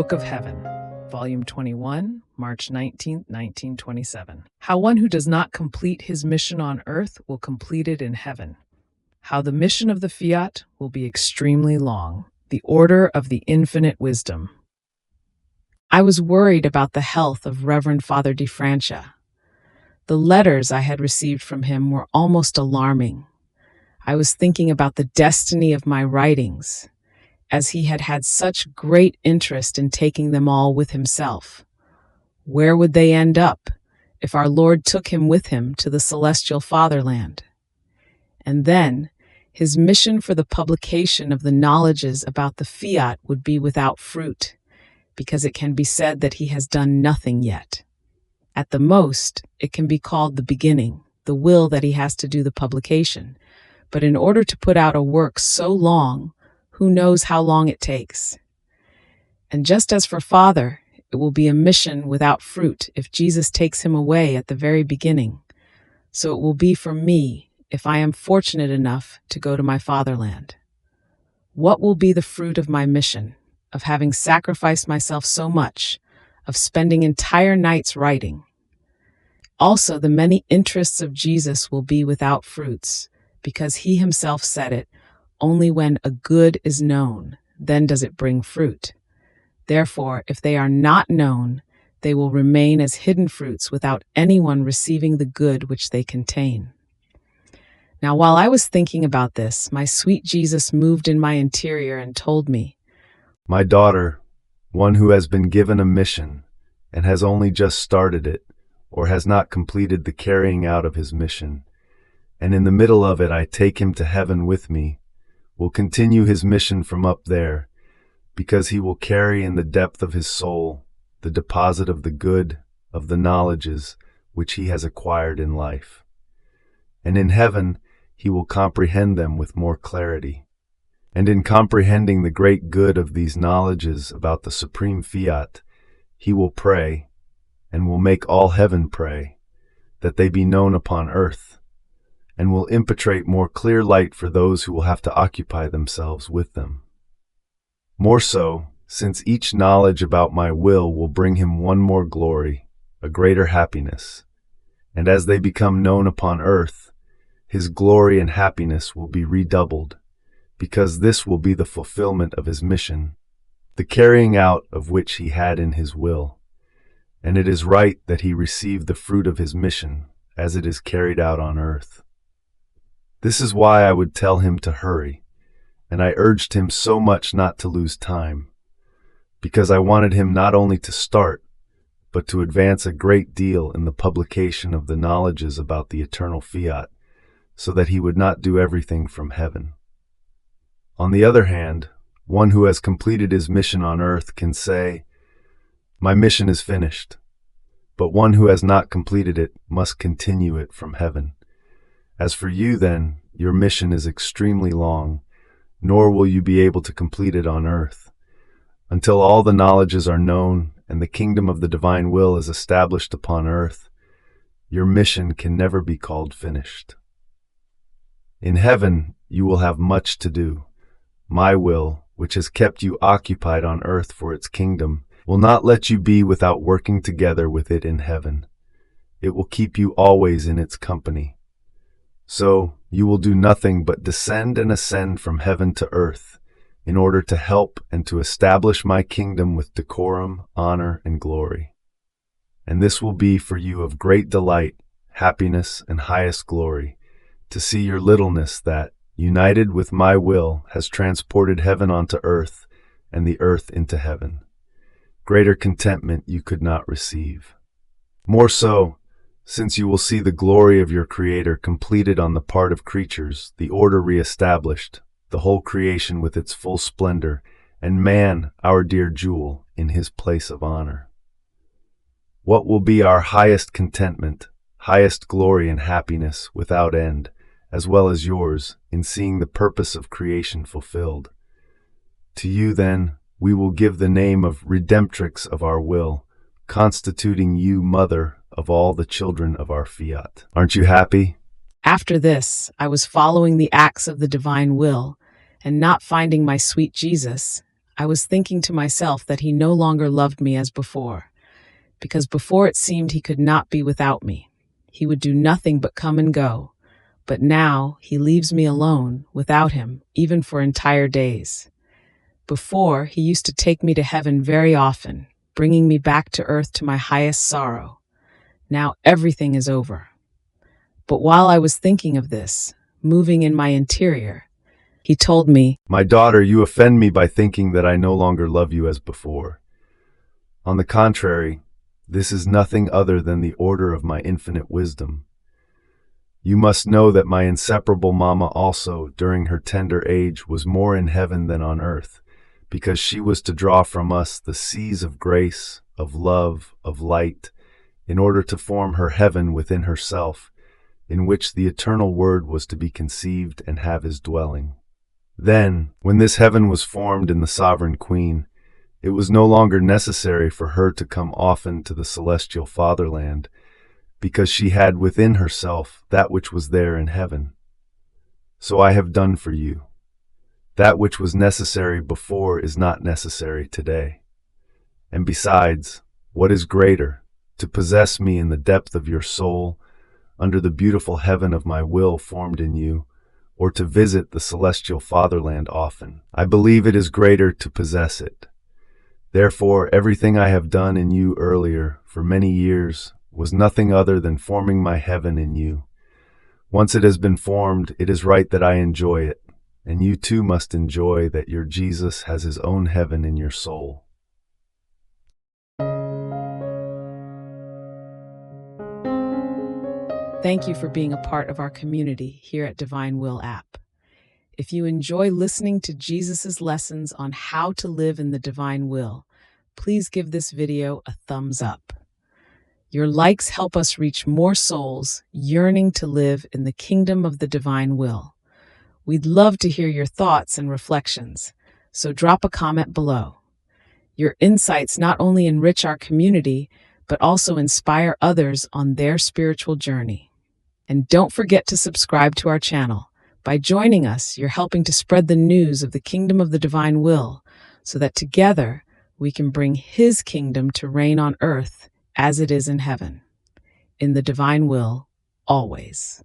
Book of Heaven, Volume 21, March 19, 1927. How one who does not complete his mission on earth will complete it in heaven. How the mission of the Fiat will be extremely long. The order of the infinite wisdom. I was worried about the health of Reverend Father Di Francia. The letters I had received from him were almost alarming. I was thinking about the destiny of my writings, as he had had such great interest in taking them all with himself. Where would they end up if our Lord took him with him to the celestial fatherland? And then, his mission for the publication of the knowledges about the Fiat would be without fruit, because it can be said that he has done nothing yet. At the most, it can be called the beginning, the will that he has to do the publication. But in order to put out a work so long, who knows how long it takes? And just as for Father, it will be a mission without fruit if Jesus takes him away at the very beginning. So it will be for me if I am fortunate enough to go to my fatherland. What will be the fruit of my mission, of having sacrificed myself so much, of spending entire nights writing? Also, the many interests of Jesus will be without fruits, because he himself said it, only when a good is known, then does it bring fruit. Therefore, if they are not known, they will remain as hidden fruits without anyone receiving the good which they contain. Now, while I was thinking about this, my sweet Jesus moved in my interior and told me, "My daughter, one who has been given a mission and has only just started it, or has not completed the carrying out of his mission, and in the middle of it I take him to heaven with me, will continue his mission from up there, because he will carry in the depth of his soul the deposit of the good of the knowledges which he has acquired in life. And in heaven he will comprehend them with more clarity. And in comprehending the great good of these knowledges about the supreme Fiat, he will pray, and will make all heaven pray, that they be known upon earth, and will impetrate more clear light for those who will have to occupy themselves with them. More so, since each knowledge about my will bring him one more glory, a greater happiness, and as they become known upon earth, his glory and happiness will be redoubled, because this will be the fulfillment of his mission, the carrying out of which he had in his will, and it is right that he receive the fruit of his mission as it is carried out on earth. This is why I would tell him to hurry, and I urged him so much not to lose time, because I wanted him not only to start, but to advance a great deal in the publication of the knowledges about the eternal Fiat, so that he would not do everything from heaven. On the other hand, one who has completed his mission on earth can say, "My mission is finished," but one who has not completed it must continue it from heaven. As for you, then, your mission is extremely long, nor will you be able to complete it on earth. Until all the knowledges are known and the kingdom of the divine will is established upon earth, your mission can never be called finished. In heaven, you will have much to do. My will, which has kept you occupied on earth for its kingdom, will not let you be without working together with it in heaven. It will keep you always in its company. So you will do nothing but descend and ascend from heaven to earth in order to help and to establish my kingdom with decorum, honor, and glory. And this will be for you of great delight, happiness, and highest glory, to see your littleness that, united with my will, has transported heaven onto earth and the earth into heaven. Greater contentment you could not receive. More so, since you will see the glory of your Creator completed on the part of creatures, the order re-established, the whole creation with its full splendor, and man, our dear jewel, in his place of honor. What will be our highest contentment, highest glory and happiness without end, as well as yours, in seeing the purpose of creation fulfilled? To you, then, we will give the name of Redemptrix of our will, constituting you mother of all the children of our Fiat. Aren't you happy? After this, I was following the acts of the divine will, and not finding my sweet Jesus, I was thinking to myself that he no longer loved me as before, because before it seemed he could not be without me. He would do nothing but come and go, but now he leaves me alone without him, even for entire days. Before, he used to take me to heaven very often, bringing me back to earth to my highest sorrow. Now everything is over. But while I was thinking of this, moving in my interior, he told me, My daughter, you offend me by thinking that I no longer love you as before. On the contrary, this is nothing other than the order of my infinite wisdom. You must know that my inseparable Mama also, during her tender age, was more in heaven than on earth, because she was to draw from us the seas of grace, of love, of light, in order to form her heaven within herself, in which the eternal Word was to be conceived and have his dwelling. Then, when this heaven was formed in the Sovereign Queen, it was no longer necessary for her to come often to the celestial fatherland, because she had within herself that which was there in heaven. So I have done for you. That which was necessary before is not necessary today. And besides, what is greater, to possess me in the depth of your soul, under the beautiful heaven of my will formed in you, or to visit the celestial fatherland often? I believe it is greater to possess it. Therefore, everything I have done in you earlier, for many years, was nothing other than forming my heaven in you. Once it has been formed, it is right that I enjoy it, and you too must enjoy that your Jesus has his own heaven in your soul. Thank you for being a part of our community here at Divine Will app. If you enjoy listening to Jesus' lessons on how to live in the divine will, please give this video a thumbs up. Your likes help us reach more souls yearning to live in the kingdom of the divine will. We'd love to hear your thoughts and reflections, so drop a comment below. Your insights not only enrich our community, but also inspire others on their spiritual journey. And don't forget to subscribe to our channel. By joining us, you're helping to spread the news of the kingdom of the divine will, so that together we can bring his kingdom to reign on earth as it is in heaven. In the divine will, always.